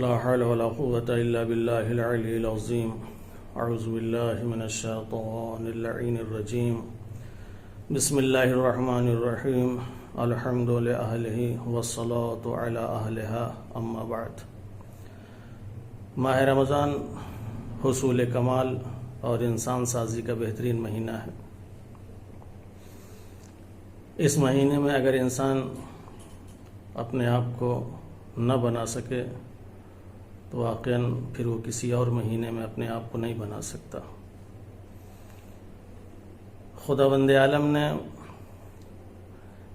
لا حول ولا قوة إلا بالله العلي العظيم. أعوذ بالله من الشيطان اللعين الرجيم. بسم الله الرحمن الرحيم. الحمد لأهله والصلاة على أهلها. أما بعد. ماہ رمضان حصول کمال اور انسان سازی کا بہترین مہینہ ہے. اس مہینے میں اگر انسان اپنے آپ کو نہ بنا سکے تو واقعاً پھر وہ کسی اور مہینے میں اپنے آپ کو نہیں بنا سکتا. خداوند عالم نے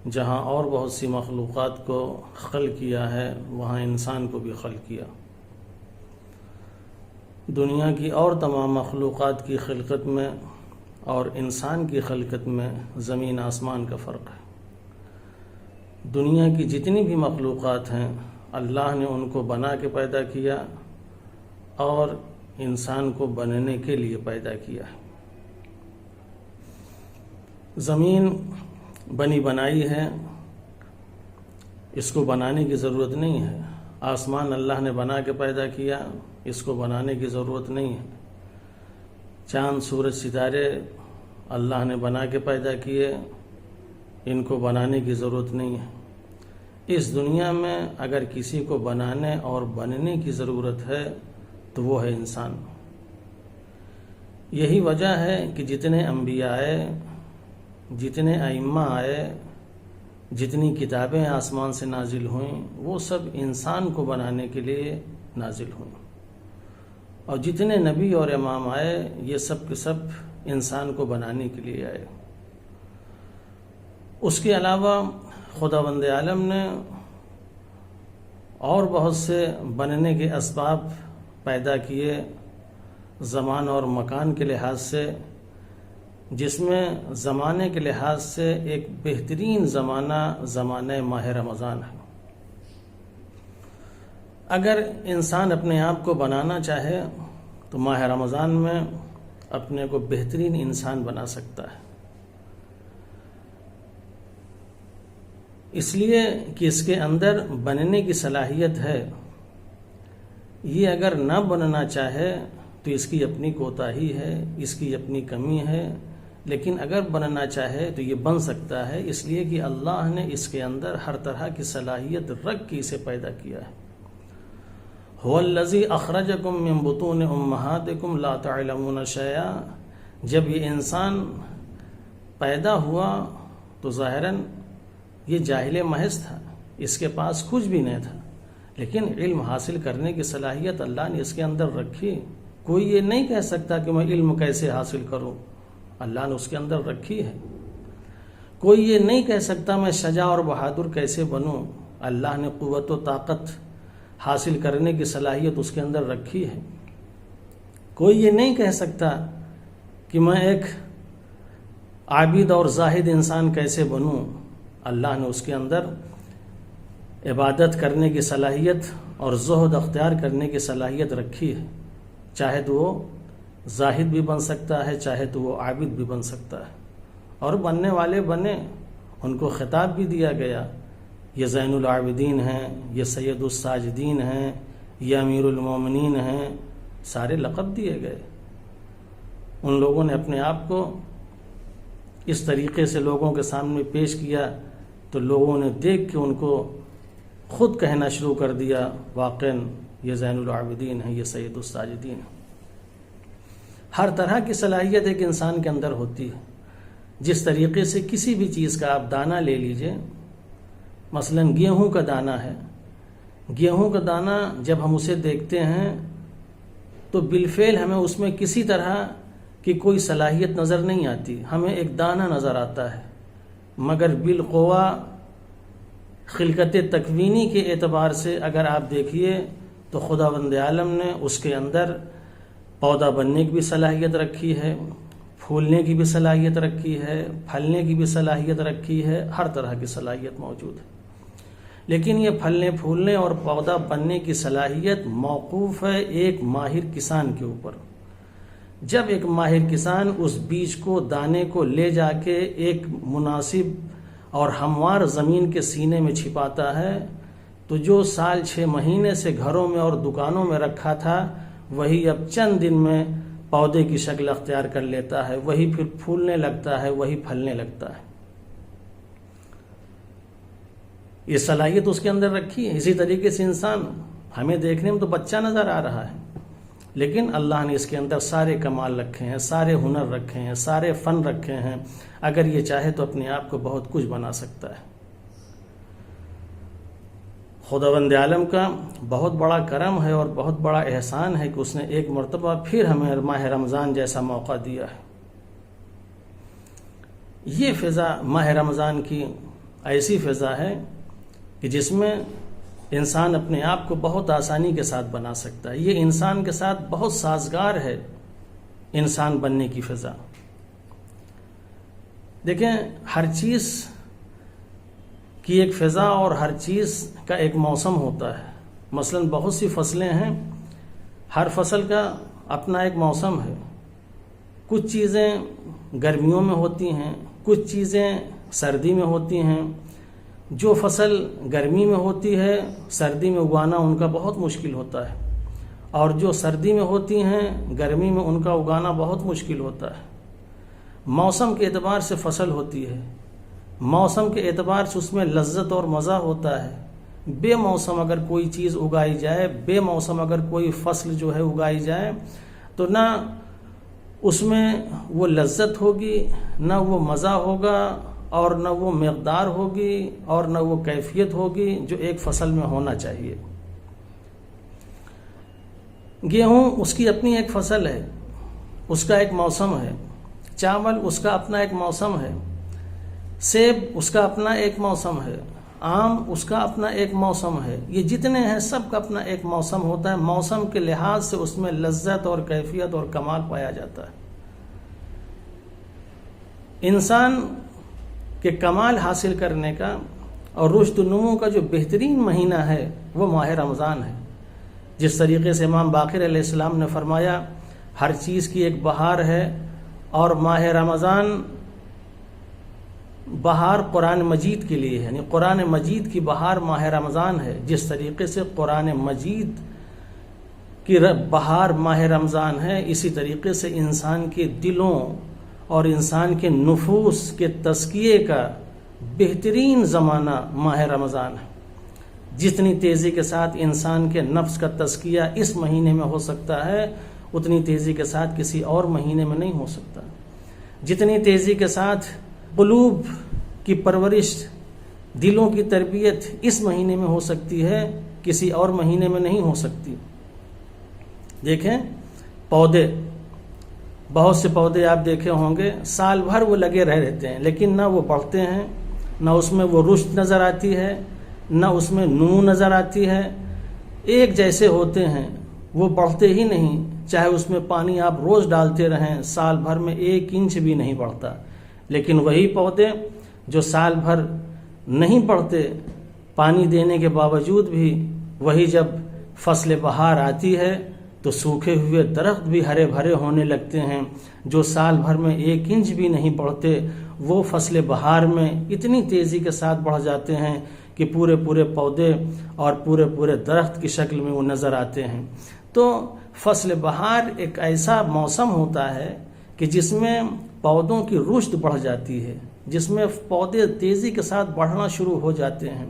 جہاں اور بہت سی مخلوقات کو خلق کیا ہے وہاں انسان کو بھی خلق کیا. دنیا کی اور تمام مخلوقات کی خلقت میں اور انسان کی خلقت میں زمین آسمان کا فرق ہے. دنیا کی جتنی بھی مخلوقات ہیں اللہ نے ان کو بنا کے پیدا کیا اور انسان کو بننے کے لیے پیدا کیا ہے. زمین بنی بنائی ہے، اس کو بنانے کی ضرورت نہیں ہے. آسمان اللہ نے بنا کے پیدا کیا، اس کو بنانے کی ضرورت نہیں ہے. چاند سورج ستارے اللہ نے بنا کے پیدا کیے، ان کو بنانے کی ضرورت نہیں ہے. اس دنیا میں اگر کسی کو بنانے اور بننے کی ضرورت ہے تو وہ ہے انسان. یہی وجہ ہے کہ جتنے انبیاء آئے، جتنے ائمہ آئے، جتنی کتابیں آسمان سے نازل ہوئیں وہ سب انسان کو بنانے کے لیے نازل ہوئیں، اور جتنے نبی اور امام آئے یہ سب کے سب انسان کو بنانے کے لیے آئے. اس کے علاوہ خداوند عالم نے اور بہت سے بننے کے اسباب پیدا کیے زمان اور مکان کے لحاظ سے، جس میں زمانے کے لحاظ سے ایک بہترین زمانہ ماہ رمضان ہے. اگر انسان اپنے آپ کو بنانا چاہے تو ماہ رمضان میں اپنے کو بہترین انسان بنا سکتا ہے. اس لیے کہ اس کے اندر بننے کی صلاحیت ہے. یہ اگر نہ بننا چاہے تو اس کی اپنی کوتاہی ہے، اس کی اپنی کمی ہے، لیکن اگر بننا چاہے تو یہ بن سکتا ہے، اس لیے کہ اللہ نے اس کے اندر ہر طرح کی صلاحیت رکھ کے اسے پیدا کیا ہے. هو الذی اخرجکم من بطون امہاتکم لا تعلمون شیئا. جب یہ انسان پیدا ہوا تو ظاہراً یہ جاہل محض تھا، اس کے پاس کچھ بھی نہیں تھا، لیکن علم حاصل کرنے کی صلاحیت اللہ نے اس کے اندر رکھی. کوئی یہ نہیں کہہ سکتا کہ میں علم کیسے حاصل کروں، اللہ نے اس کے اندر رکھی ہے. کوئی یہ نہیں کہہ سکتا میں شجاع اور بہادر کیسے بنوں، اللہ نے قوت و طاقت حاصل کرنے کی صلاحیت اس کے اندر رکھی ہے. کوئی یہ نہیں کہہ سکتا کہ میں ایک عابد اور زاہد انسان کیسے بنوں، اللہ نے اس کے اندر عبادت کرنے کی صلاحیت اور زہد اختیار کرنے کی صلاحیت رکھی ہے. چاہے تو وہ زاہد بھی بن سکتا ہے، چاہے تو وہ عابد بھی بن سکتا ہے، اور بننے والے بنے، ان کو خطاب بھی دیا گیا. یہ زین العابدین ہیں، یہ سید الساجدین ہیں، یہ امیر المومنین ہیں، سارے لقب دیے گئے. ان لوگوں نے اپنے آپ کو اس طریقے سے لوگوں کے سامنے پیش کیا تو لوگوں نے دیکھ کے ان کو خود کہنا شروع کر دیا واقعاً یہ زین العابدین ہیں، یہ سید الساجدین ہیں. ہر طرح کی صلاحیت ایک انسان کے اندر ہوتی ہے. جس طریقے سے کسی بھی چیز کا آپ دانہ لے لیجئے، مثلا گیہوں کا دانہ ہے. گیہوں کا دانہ جب ہم اسے دیکھتے ہیں تو بالفعل ہمیں اس میں کسی طرح کی کوئی صلاحیت نظر نہیں آتی، ہمیں ایک دانہ نظر آتا ہے، مگر بالقوا خلقت تکوینی کے اعتبار سے اگر آپ دیکھیے تو خداوند عالم نے اس کے اندر پودا بننے کی بھی صلاحیت رکھی ہے، پھولنے کی بھی صلاحیت رکھی ہے، پھلنے کی بھی صلاحیت رکھی ہے، ہر طرح کی صلاحیت موجود ہے. لیکن یہ پھلنے پھولنے اور پودا بننے کی صلاحیت موقوف ہے ایک ماہر کسان کے اوپر. جب ایک ماہر کسان اس بیج کو، دانے کو لے جا کے ایک مناسب اور ہموار زمین کے سینے میں چھپاتا ہے تو جو سال 6 مہینے سے گھروں میں اور دکانوں میں رکھا تھا وہی اب چند دن میں پودے کی شکل اختیار کر لیتا ہے، وہی پھر پھولنے لگتا ہے، وہی پھلنے لگتا ہے۔ یہ صلاحیت اس کے اندر رکھی ہے۔ اسی طریقے سے انسان، ہمیں دیکھنے میں تو بچہ نظر آ رہا ہے، لیکن اللہ نے اس کے اندر سارے کمال رکھے ہیں، سارے ہنر رکھے ہیں، سارے فن رکھے ہیں۔ اگر یہ چاہے تو اپنے آپ کو بہت کچھ بنا سکتا ہے۔ خداوند عالم کا بہت بڑا کرم ہے اور بہت بڑا احسان ہے کہ اس نے ایک مرتبہ پھر ہمیں ماہ رمضان جیسا موقع دیا ہے۔ یہ فضا ماہ رمضان کی ایسی فضا ہے کہ جس میں انسان اپنے آپ کو بہت آسانی کے ساتھ بنا سکتا ہے۔ یہ انسان کے ساتھ بہت سازگار ہے، انسان بننے کی فضا۔ دیکھیں، ہر چیز کی ایک فضا اور ہر چیز کا ایک موسم ہوتا ہے۔ مثلا بہت سی فصلیں ہیں، ہر فصل کا اپنا ایک موسم ہے۔ کچھ چیزیں گرمیوں میں ہوتی ہیں، کچھ چیزیں سردی میں ہوتی ہیں۔ جو فصل گرمی میں ہوتی ہے، سردی میں اگانا ان کا بہت مشکل ہوتا ہے، اور جو سردی میں ہوتی ہیں، گرمی میں ان کا اگانا بہت مشکل ہوتا ہے۔ موسم کے اعتبار سے فصل ہوتی ہے، موسم کے اعتبار سے اس میں لذت اور مزہ ہوتا ہے۔ بے موسم اگر کوئی چیز اگائی جائے، بے موسم اگر کوئی فصل جو ہے اگائی جائے، تو نہ اس میں وہ لذت ہوگی، نہ وہ مزہ ہوگا، اور نہ وہ مقدار ہوگی، اور نہ وہ کیفیت ہوگی جو ایک فصل میں ہونا چاہیے۔ گیہوں اس کی اپنی ایک فصل ہے، اس کا ایک موسم ہے۔ چاول اس کا اپنا ایک موسم ہے۔ سیب اس کا اپنا ایک موسم ہے۔ آم اس کا اپنا ایک موسم ہے۔ یہ جتنے ہیں سب کا اپنا ایک موسم ہوتا ہے۔ موسم کے لحاظ سے اس میں لذت اور کیفیت اور کمال پایا جاتا ہے۔ انسان کے کمال حاصل کرنے کا اور رشد و نمو کا جو بہترین مہینہ ہے وہ ماہ رمضان ہے۔ جس طریقے سے امام باقر علیہ السلام نے فرمایا، ہر چیز کی ایک بہار ہے، اور ماہ رمضان بہار قرآن مجید کے لیے ہے، یعنی قرآن مجید کی بہار ماہ رمضان ہے۔ جس طریقے سے قرآن مجید کی بہار ماہ رمضان ہے، اسی طریقے سے انسان کے دلوں اور انسان کے نفوس کے تزکیے کا بہترین زمانہ ماہ رمضان ہے۔ جتنی تیزی کے ساتھ انسان کے نفس کا تزکیہ اس مہینے میں ہو سکتا ہے، اتنی تیزی کے ساتھ کسی اور مہینے میں نہیں ہو سکتا۔ جتنی تیزی کے ساتھ قلوب کی پرورش، دلوں کی تربیت اس مہینے میں ہو سکتی ہے، کسی اور مہینے میں نہیں ہو سکتی۔ دیکھیں، پودے، بہت سے پودے آپ دیکھے ہوں گے، سال بھر وہ لگے رہتے ہیں، لیکن نہ وہ بڑھتے ہیں، نہ اس میں وہ رشد نظر آتی ہے، نہ اس میں نمو نظر آتی ہے۔ ایک جیسے ہوتے ہیں، وہ بڑھتے ہی نہیں، چاہے اس میں پانی آپ روز ڈالتے رہیں، سال بھر میں 1 انچ بھی نہیں بڑھتا۔ لیکن وہی پودے جو سال بھر نہیں بڑھتے، پانی دینے کے باوجود بھی، وہی جب فصل بہار آتی ہے تو سوکھے ہوئے درخت بھی ہرے بھرے ہونے لگتے ہیں۔ جو سال بھر میں 1 انچ بھی نہیں بڑھتے، وہ فصل بہار میں اتنی تیزی کے ساتھ بڑھ جاتے ہیں کہ پورے پورے پودے اور پورے پورے درخت کی شکل میں وہ نظر آتے ہیں۔ تو فصل بہار ایک ایسا موسم ہوتا ہے کہ جس میں پودوں کی رشد بڑھ جاتی ہے، جس میں پودے تیزی کے ساتھ بڑھنا شروع ہو جاتے ہیں۔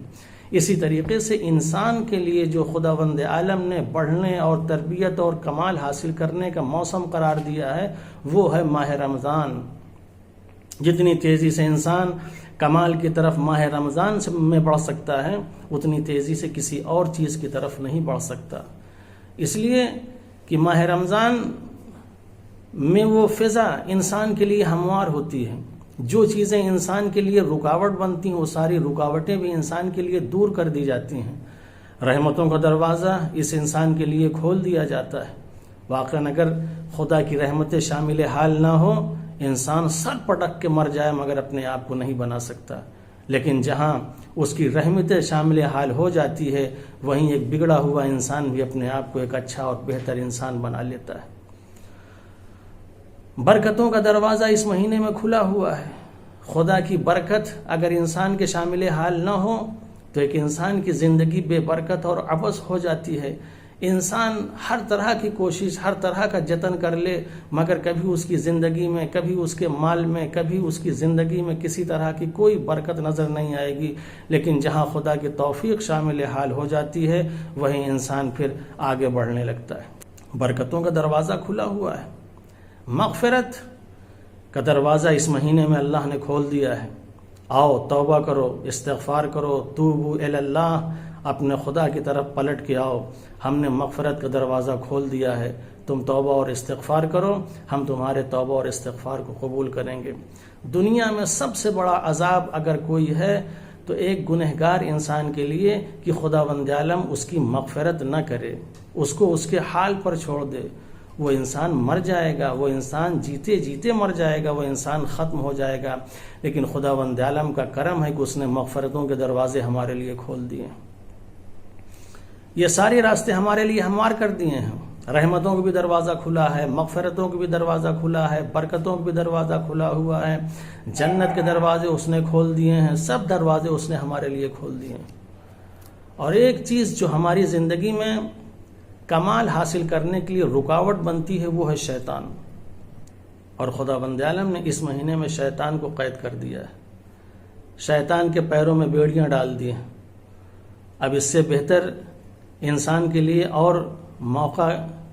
اسی طریقے سے انسان کے لیے جو خداوند عالم نے بڑھنے اور تربیت اور کمال حاصل کرنے کا موسم قرار دیا ہے، وہ ہے ماہ رمضان۔ جتنی تیزی سے انسان کمال کی طرف ماہ رمضان میں بڑھ سکتا ہے، اتنی تیزی سے کسی اور چیز کی طرف نہیں بڑھ سکتا۔ اس لیے کہ ماہ رمضان میں وہ فضا انسان کے لیے ہموار ہوتی ہے۔ جو چیزیں انسان کے لیے رکاوٹ بنتی ہیں، وہ ساری رکاوٹیں بھی انسان کے لیے دور کر دی جاتی ہیں۔ رحمتوں کا دروازہ اس انسان کے لیے کھول دیا جاتا ہے۔ واقعاً اگر خدا کی رحمتیں شامل حال نہ ہو، انسان سر پٹک کے مر جائے مگر اپنے آپ کو نہیں بنا سکتا۔ لیکن جہاں اس کی رحمتیں شامل حال ہو جاتی ہے، وہیں ایک بگڑا ہوا انسان بھی اپنے آپ کو ایک اچھا اور بہتر انسان بنا لیتا ہے۔ برکتوں کا دروازہ اس مہینے میں کھلا ہوا ہے۔ خدا کی برکت اگر انسان کے شامل حال نہ ہو تو ایک انسان کی زندگی بے برکت اور عبث ہو جاتی ہے. انسان ہر طرح کی کوشش، ہر طرح کا جتن کر لے، مگر کبھی اس کی زندگی میں، کبھی اس کے مال میں، کبھی اس کی زندگی میں کسی طرح کی کوئی برکت نظر نہیں آئے گی. لیکن جہاں خدا کی توفیق شامل حال ہو جاتی ہے وہیں انسان پھر آگے بڑھنے لگتا ہے. برکتوں کا دروازہ کھلا ہوا ہے. مغفرت کا دروازہ اس مہینے میں اللہ نے کھول دیا ہے. آؤ توبہ کرو، استغفار کرو، توبوا الی اللہ، اپنے خدا کی طرف پلٹ کے آؤ. ہم نے مغفرت کا دروازہ کھول دیا ہے، تم توبہ اور استغفار کرو، ہم تمہارے توبہ اور استغفار کو قبول کریں گے. دنیا میں سب سے بڑا عذاب اگر کوئی ہے تو ایک گنہگار انسان کے لیے کہ خداوند عالم اس کی مغفرت نہ کرے، اس کو اس کے حال پر چھوڑ دے. وہ انسان مر جائے گا، وہ انسان جیتے جیتے مر جائے گا، وہ انسان ختم ہو جائے گا. لیکن خداوند عالم کا کرم ہے کہ اس نے مغفرتوں کے دروازے ہمارے لیے کھول دیے. یہ سارے راستے ہمارے لیے ہموار کر دیے ہیں. رحمتوں کا بھی دروازہ کھلا ہے، مغفرتوں کا بھی دروازہ کھلا ہے، برکتوں کا بھی دروازہ کھلا ہوا ہے، جنت کے دروازے اس نے کھول دیے ہیں. سب دروازے اس نے ہمارے لیے کھول دیے ہیں. اور ایک چیز جو ہماری زندگی میں کمال حاصل کرنے کے لیے رکاوٹ بنتی ہے وہ ہے شیطان. اور خداوند عالم نے اس مہینے میں شیطان کو قید کر دیا ہے. شیطان کے پیروں میں بیڑیاں ڈال دی ہیں. اب اس سے بہتر انسان کے لیے اور موقع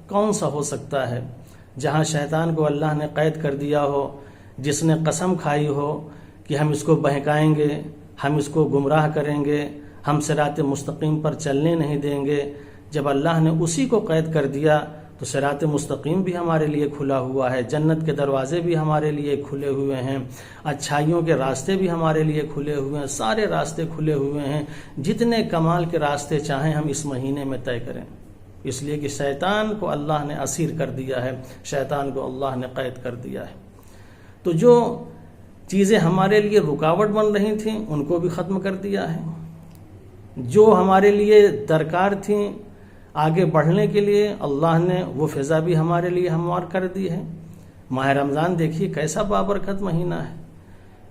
کون سا ہو سکتا ہے جہاں شیطان کو اللہ نے قید کر دیا ہو، جس نے قسم کھائی ہو کہ ہم اس کو بہکائیں گے، ہم اس کو گمراہ کریں گے، ہم صراط مستقیم پر چلنے نہیں دیں گے. جب اللہ نے اسی کو قید کر دیا تو صراط مستقیم بھی ہمارے لیے کھلا ہوا ہے، جنت کے دروازے بھی ہمارے لیے کھلے ہوئے ہیں، اچھائیوں کے راستے بھی ہمارے لیے کھلے ہوئے ہیں، سارے راستے کھلے ہوئے ہیں. جتنے کمال کے راستے چاہیں ہم اس مہینے میں طے کریں. اس لیے کہ شیطان کو اللہ نے اسیر کر دیا ہے، شیطان کو اللہ نے قید کر دیا ہے. تو جو چیزیں ہمارے لیے رکاوٹ بن رہی تھیں ان کو بھی ختم کر دیا ہے. جو ہمارے لیے درکار تھیں آگے بڑھنے کے لیے اللہ نے وہ فضا بھی ہمارے لیے ہموار کر دی ہے. ماہ رمضان دیکھیے کیسا بابرکت مہینہ ہے.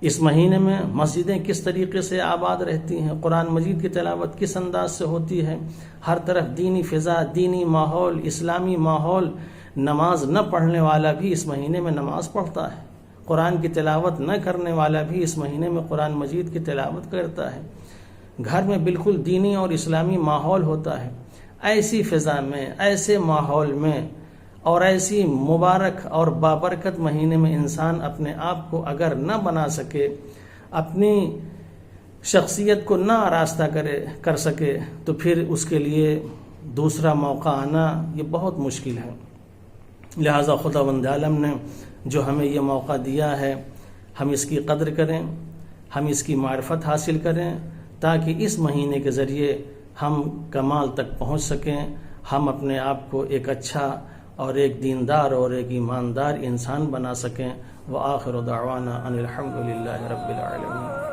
اس مہینے میں مسجدیں کس طریقے سے آباد رہتی ہیں، قرآن مجید کی تلاوت کس انداز سے ہوتی ہے، ہر طرف دینی فضا، دینی ماحول، اسلامی ماحول. نماز نہ پڑھنے والا بھی اس مہینے میں نماز پڑھتا ہے، قرآن کی تلاوت نہ کرنے والا بھی اس مہینے میں قرآن مجید کی تلاوت کرتا ہے. گھر میں بالکل دینی اور اسلامی ماحول ہوتا ہے. ایسی فضا میں، ایسے ماحول میں اور ایسی مبارک اور بابرکت مہینے میں انسان اپنے آپ کو اگر نہ بنا سکے، اپنی شخصیت کو نہ آراستہ کر سکے تو پھر اس کے لیے دوسرا موقع آنا یہ بہت مشکل ہے. لہذا خداوند عالم نے جو ہمیں یہ موقع دیا ہے ہم اس کی قدر کریں، ہم اس کی معرفت حاصل کریں تاکہ اس مہینے کے ذریعے ہم کمال تک پہنچ سکیں، ہم اپنے آپ کو ایک اچھا اور ایک دیندار اور ایک ایماندار انسان بنا سکیں. وآخر دعوانا ان الحمد للہ رب العالمین.